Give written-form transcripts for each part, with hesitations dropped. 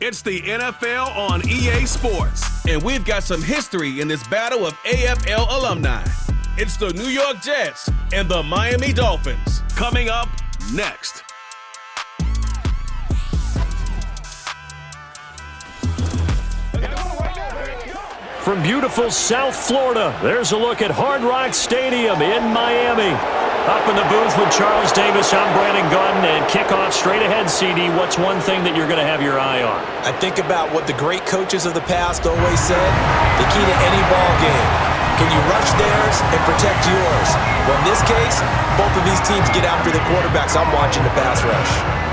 It's the NFL on EA Sports, and we've got some history in this battle of AFL alumni. It's the New York Jets and the Miami Dolphins. Coming up next. From beautiful South Florida, there's a look at Hard Rock Stadium in Miami. Up in the booth with Charles Davis, I'm Brandon Gaudin, and kickoff straight ahead, CD. What's one thing that you're going to have your eye on? I think about what the great coaches of the past always said, the key to any ball game. Can you rush theirs and protect yours? Well, in this case, both of these teams get after the quarterbacks. I'm watching the pass rush.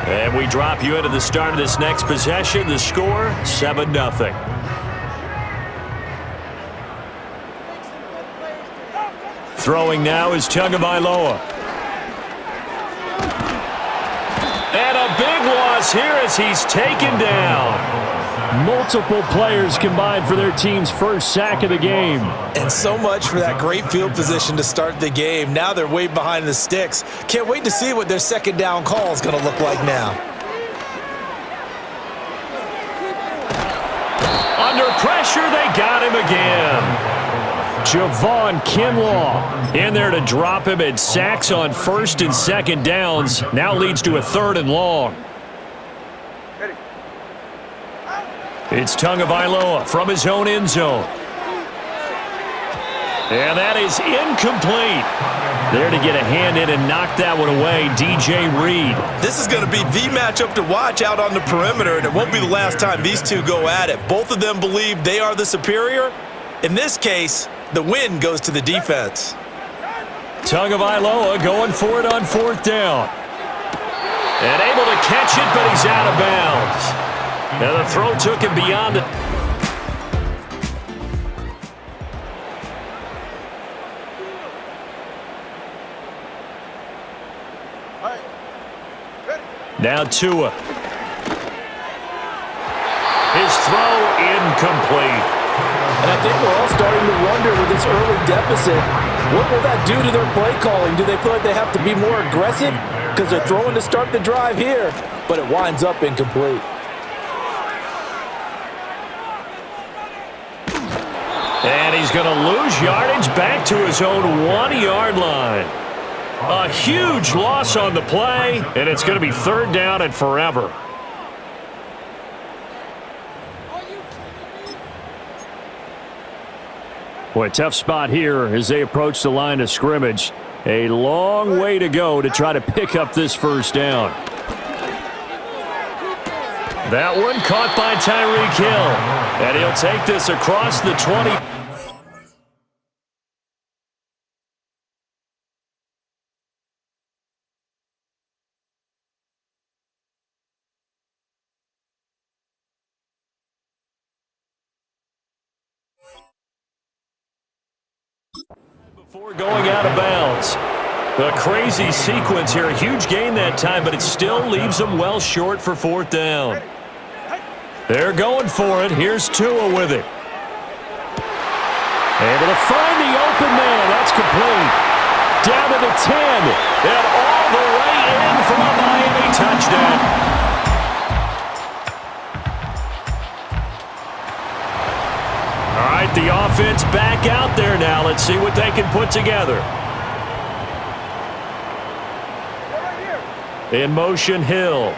And we drop you into the start of this next possession. The score, 7-0. Throwing now is Tagovailoa. And a big loss here as he's taken down. Multiple players combined for their team's first sack of the game. And so much for that great field position to start the game. Now they're way behind the sticks. Can't wait to see what their second down call is going to look like now. Under pressure, they got him again. Javon Kinlaw in there to drop him, and sacks on first and second downs. Now leads to a 3rd and long. It's Tagovailoa from his own end zone. And that is incomplete. There to get a hand in and knock that one away, DJ Reed. This is going to be the matchup to watch out on the perimeter, and it won't be the last time these two go at it. Both of them believe they are the superior. In this case, the win goes to the defense. Tagovailoa going for it on 4th down. And able to catch it, but he's out of bounds. Now the throw took him beyond the... Now Tua. His throw incomplete. And I think we're all starting to wonder with this early deficit, what will that do to their play calling? Do they feel like they have to be more aggressive? Because they're throwing to start the drive here, but it winds up incomplete. And he's going to lose yardage back to his own 1-yard line. A huge loss on the play, and it's going to be 3rd down and forever. Boy, tough spot here as they approach the line of scrimmage. A long way to go to try to pick up this 1st down. That one caught by Tyreek Hill, and he'll take this across the 20. Before going out of bounds. A crazy sequence here. A huge gain that time, but it still leaves them well short for 4th down. They're going for it. Here's Tua with it. Able to find the open man. That's complete. Down to the 10. And all the way in for a Miami touchdown. All right, the offense back out there now. Let's see what they can put together. In motion, Hill.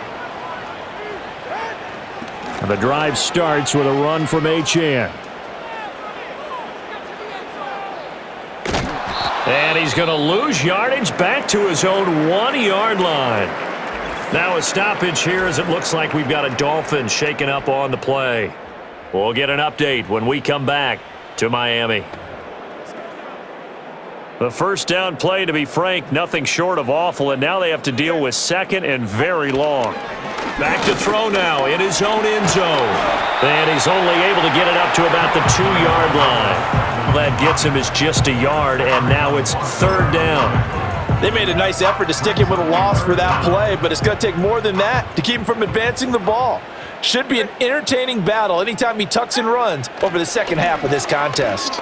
And the drive starts with a run from Achane. And he's going to lose yardage back to his own 1-yard line. Now a stoppage here as it looks like we've got a Dolphin shaking up on the play. We'll get an update when we come back to Miami. The first down play, to be frank, nothing short of awful, and now they have to deal with second and very long. Back to throw now in his own end zone. And he's only able to get it up to about the 2-yard line. All that gets him is just a yard, and now it's third down. They made a nice effort to stick him with a loss for that play, but it's going to take more than that to keep him from advancing the ball. Should be an entertaining battle anytime he tucks and runs over the second half of this contest.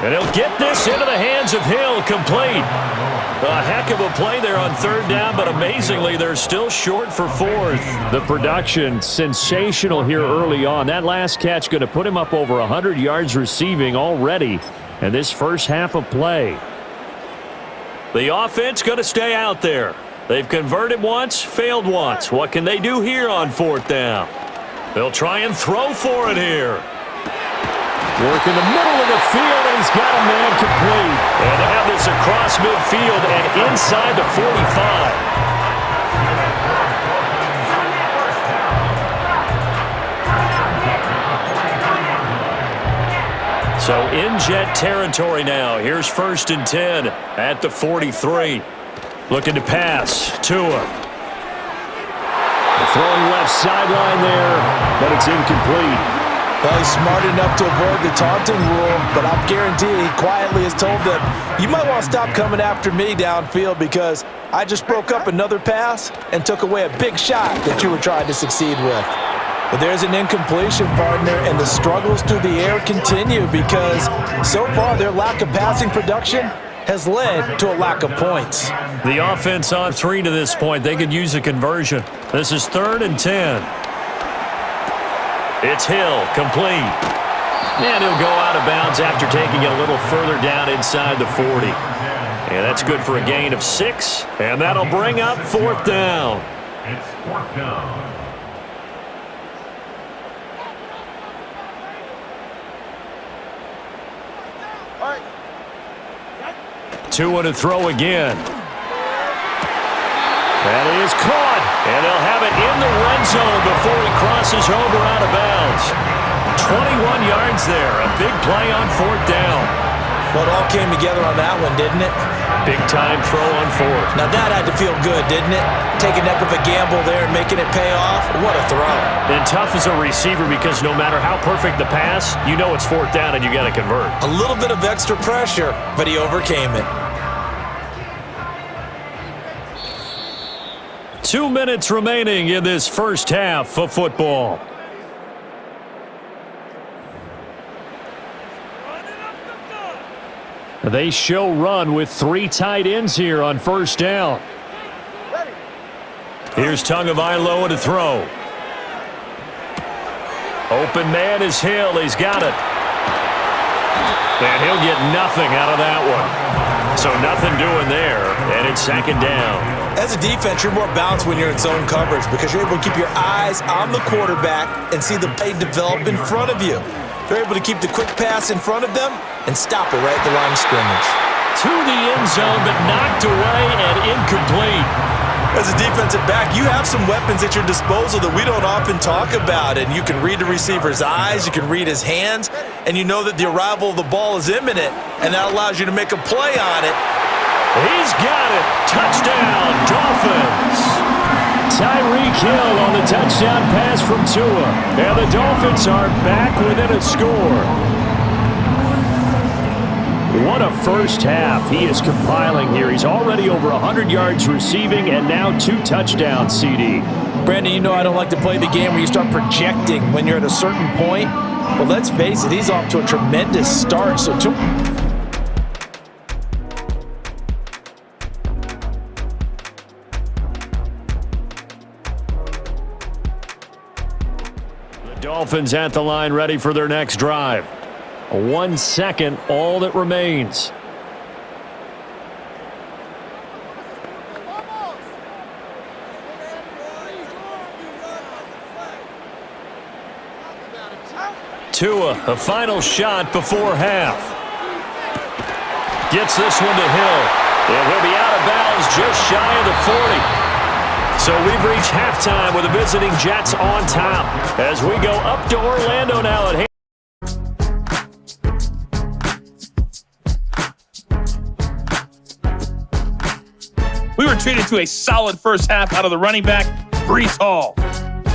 And he'll get this into the hands of Hill, complete. A heck of a play there on third down, but amazingly, they're still short for fourth. The production, sensational here early on. That last catch going to put him up over 100 yards receiving already in this first half of play. The offense going to stay out there. They've converted once, failed once. What can they do here on fourth down? They'll try and throw for it here. Work in the middle of the field, and he's got a man complete. And they have this across midfield and inside the 45. So in jet territory now. Here's 1st and 10 at the 43. Looking to pass. Tua. Throwing left sideline there, but it's incomplete. Well, he's smart enough to avoid the taunting rule, but I'll guarantee he quietly has told them, you might want to stop coming after me downfield because I just broke up another pass and took away a big shot that you were trying to succeed with. But there's an incompletion, partner, and the struggles through the air continue because so far their lack of passing production has led to a lack of points. The offense on 3 to this point. They could use a conversion. This is 3rd and 10. It's Hill, complete. And he'll go out of bounds after taking it a little further down inside the 40. And that's good for a gain of 6. And that'll bring up 4th down. It's 4th down. Tua to throw again. That is caught. And they'll have it in the red zone before he crosses over out of bounds. 21 yards there. A big play on 4th down. Well, it all came together on that one, didn't it? Big time throw on 4th. Now that had to feel good, didn't it? Taking that of a gamble there and making it pay off. What a throw. And tough as a receiver because no matter how perfect the pass, you know it's 4th down and you got to convert. A little bit of extra pressure, but he overcame it. 2 minutes remaining in this first half of football. They show run with 3 tight ends here on 1st down. Here's Tagovailoa to throw. Open man is Hill. He's got it. And he'll get nothing out of that one. So nothing doing there, and it's 2nd down. As a defense, you're more balanced when you're in zone coverage because you're able to keep your eyes on the quarterback and see the play develop in front of you. They're able to keep the quick pass in front of them and stop it right at the line of scrimmage. To the end zone, but knocked away and incomplete. As a defensive back, you have some weapons at your disposal that we don't often talk about, and you can read the receiver's eyes, you can read his hands, and you know that the arrival of the ball is imminent, and that allows you to make a play on it. He's got it. Touchdown, Dolphins. Tyreek Hill on the touchdown pass from Tua. And the Dolphins are back within a score. What a first half he is compiling here. He's already over 100 yards receiving and now 2 touchdowns, CD. Brandon, you know I don't like to play the game where you start projecting when you're at a certain point. But let's face it, he's off to a tremendous start. So Dolphins at the line ready for their next drive. 1 second, all that remains. Tua, a final shot before half. Gets this one to Hill. And he'll be out of bounds just shy of the 40. So we've reached halftime with the visiting Jets on top as we go up to Orlando now at treated to a solid first half out of the running back, Breece Hall.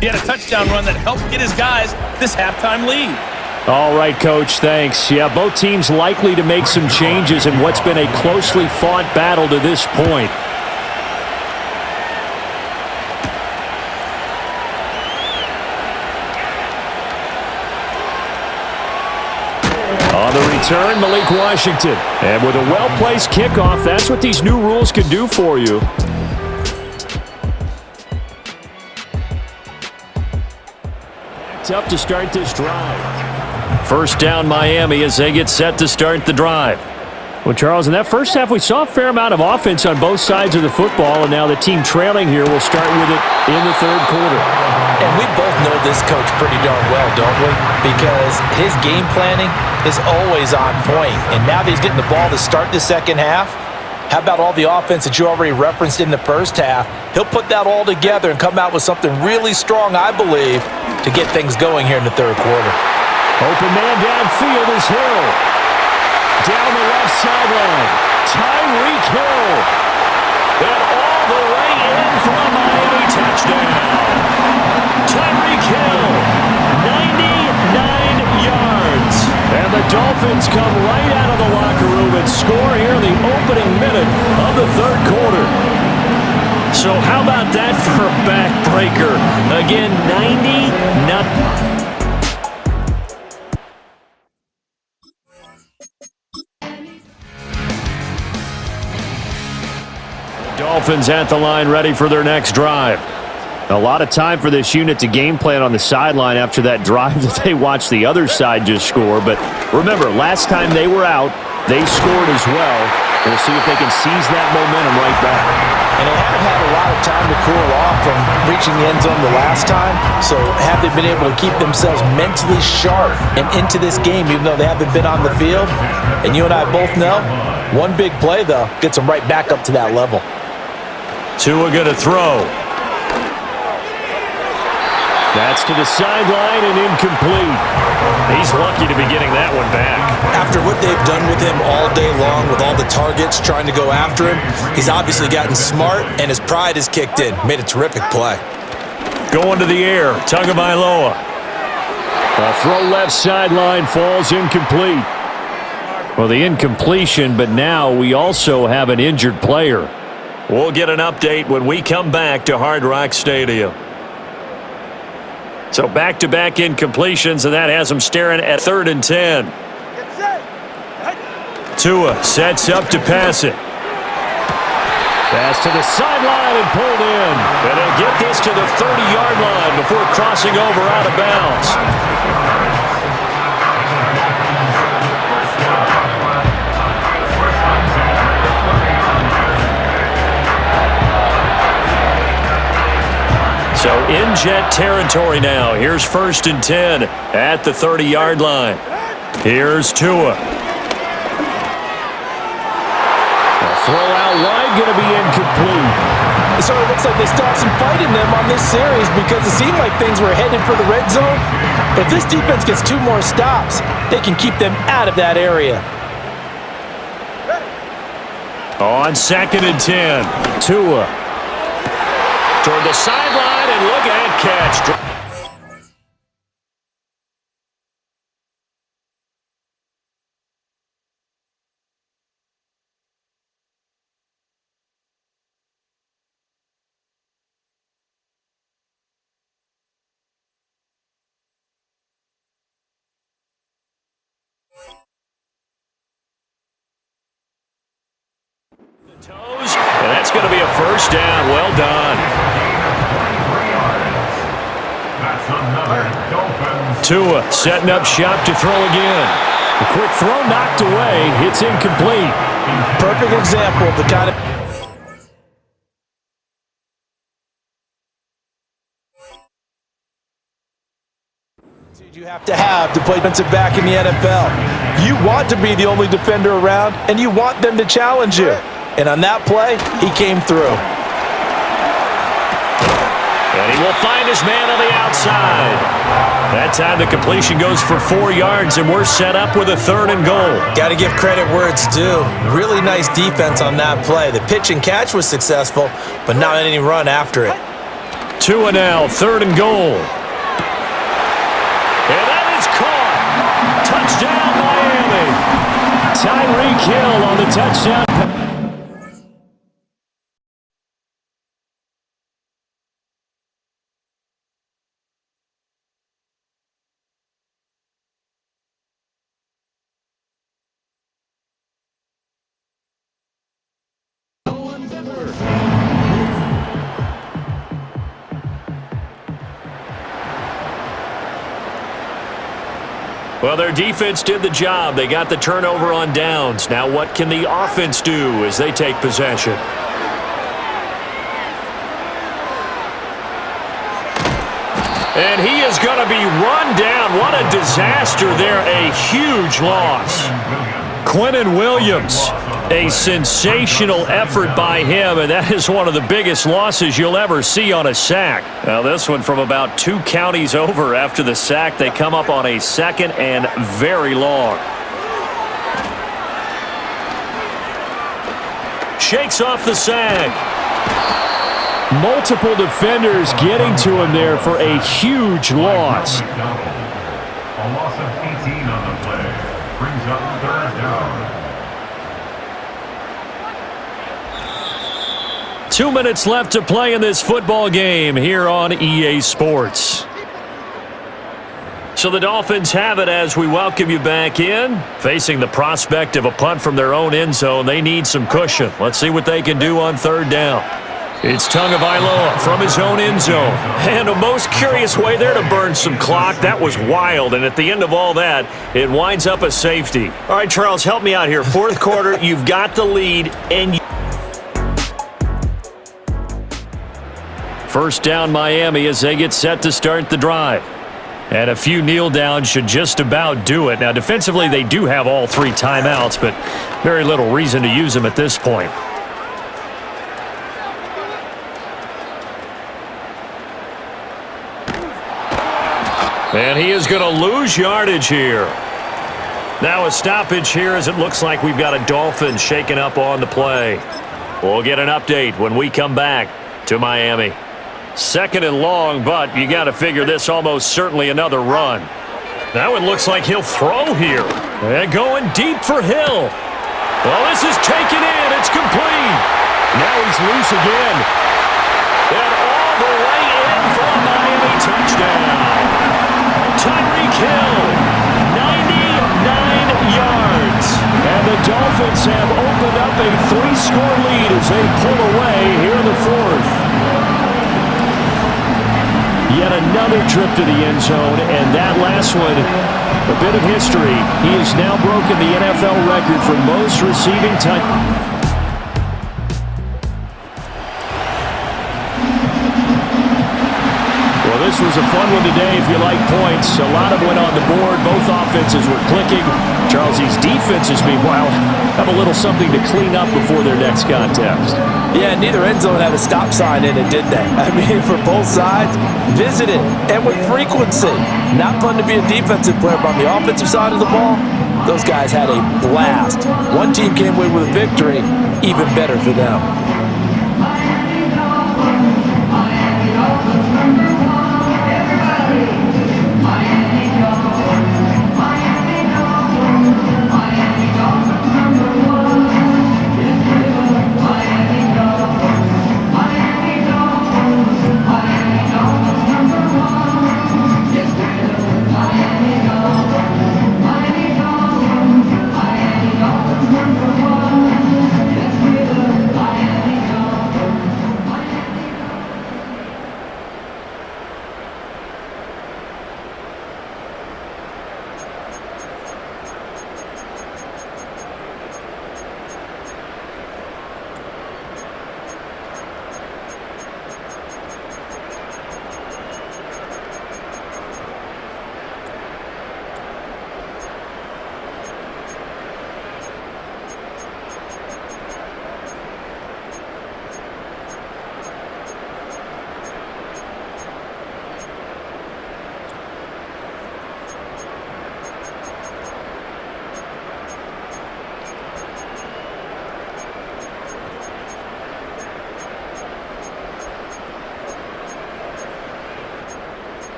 He had a touchdown run that helped get his guys this halftime lead. All right, Coach, thanks. Yeah, both teams likely to make some changes in what's been a closely fought battle to this point. On the return, Malik Washington. And with a well-placed kickoff, that's what these new rules can do for you. It's up to start this drive. First down, Miami, as they get set to start the drive. Well, Charles, in that first half, we saw a fair amount of offense on both sides of the football, and now the team trailing here will start with it in the third quarter. And we both know this coach pretty darn well, don't we? Because his game planning is always on point. And now that he's getting the ball to start the second half, how about all the offense that you already referenced in the first half? He'll put that all together and come out with something really strong, I believe, to get things going here in the third quarter. Open man downfield is Hill. Down the left sideline, Tyreek Hill. And all the way in for a Miami touchdown. Tyreek Hill, 99 yards. And the Dolphins come right out of the locker room and score here in the opening minute of the third quarter. So how about that for a backbreaker? Again, 90-0. Dolphins at the line, ready for their next drive. A lot of time for this unit to game plan on the sideline after that drive that they watched the other side just score. But remember, last time they were out, they scored as well. We'll see if they can seize that momentum right back. And they haven't had a lot of time to cool off from reaching the end zone the last time. So have they been able to keep themselves mentally sharp and into this game, even though they haven't been on the field? And you and I both know, one big play, though, gets them right back up to that level. Tua going to throw. That's to the sideline and incomplete. He's lucky to be getting that one back. After what they've done with him all day long, with all the targets trying to go after him, he's obviously gotten smart, and his pride has kicked in. Made a terrific play. Going to the air, Tagovailoa. A throw left sideline falls incomplete. Well, the incompletion, but now we also have an injured player. We'll get an update when we come back to Hard Rock Stadium. So back-to-back incompletions, and that has them staring at 3rd and 10. Tua sets up to pass it. Pass to the sideline and pulled in. And they'll get this to the 30-yard line before crossing over out of bounds. So in Jet territory now. Here's 1st and 10 at the 30-yard line. Here's Tua. A throw out wide going to be incomplete. So it looks like they still have some fight in them on this series because it seemed like things were headed for the red zone. But if this defense gets 2 more stops, they can keep them out of that area. On 2nd and 10, Tua. Toward the sideline, and look at catch. The toes, and that's going to be a first down. Well done. Tua setting up shop to throw again. A quick throw knocked away. It's incomplete. Perfect example of the kind of... you have to play defensive back in the NFL. You want to be the only defender around, and you want them to challenge you. And on that play, he came through. And he will find his man on the outside. That time the completion goes for 4 yards, and we're set up with a 3rd and goal. Got to give credit where it's due. Really nice defense on that play. The pitch and catch was successful, but not any run after it. 2 and now, 3rd and goal. And that is caught. Touchdown, Miami. Tyreek Hill on the touchdown. Well, their defense did the job. They got the turnover on downs. Now what can the offense do as they take possession? And he is going to be run down. What a disaster there. A huge loss. Quinnen Williams, a sensational effort by him, and that is one of the biggest losses you'll ever see on a sack. Now this one from about 2 counties over after the sack. They come up on a 2nd and very long. Shakes off the sack. Multiple defenders getting to him there for a huge loss. A loss of 18 on the play. Brings up 3rd down. 2 minutes left to play in this football game here on EA Sports. So the Dolphins have it as we welcome you back in. Facing the prospect of a punt from their own end zone, they need some cushion. Let's see what they can do on 3rd down. It's Tagovailoa from his own end zone. And a most curious way there to burn some clock. That was wild. And at the end of all that, it winds up a safety. All right, Charles, help me out here. 4th quarter, you've got the lead. And 1st down Miami as they get set to start the drive. And a few kneel downs should just about do it. Now, defensively, they do have all 3 timeouts, but very little reason to use them at this point. And he is going to lose yardage here. Now a stoppage here as it looks like we've got a Dolphin shaken up on the play. We'll get an update when we come back to Miami. 2nd and long, but you got to figure this almost certainly another run. Now it looks like he'll throw here. And going deep for Hill. Well, this is taken in. It's complete. Now he's loose again. And all the way in for a Miami touchdown. Tyreek Hill, 99 yards. And the Dolphins have opened up a 3-score lead as they pull away here in the 4th. Yet another trip to the end zone, and that last one, a bit of history. He has now broken the NFL record for most receiving touchdowns. This was a fun one today if you like points. A lot of went on the board. Both offenses were clicking. Charles, these defenses, meanwhile, have a little something to clean up before their next contest. Yeah, neither end zone had a stop sign in it, did they? I mean, for both sides, visited and with frequency. Not fun to be a defensive player, but on the offensive side of the ball, those guys had a blast. One team came away with a victory, even better for them.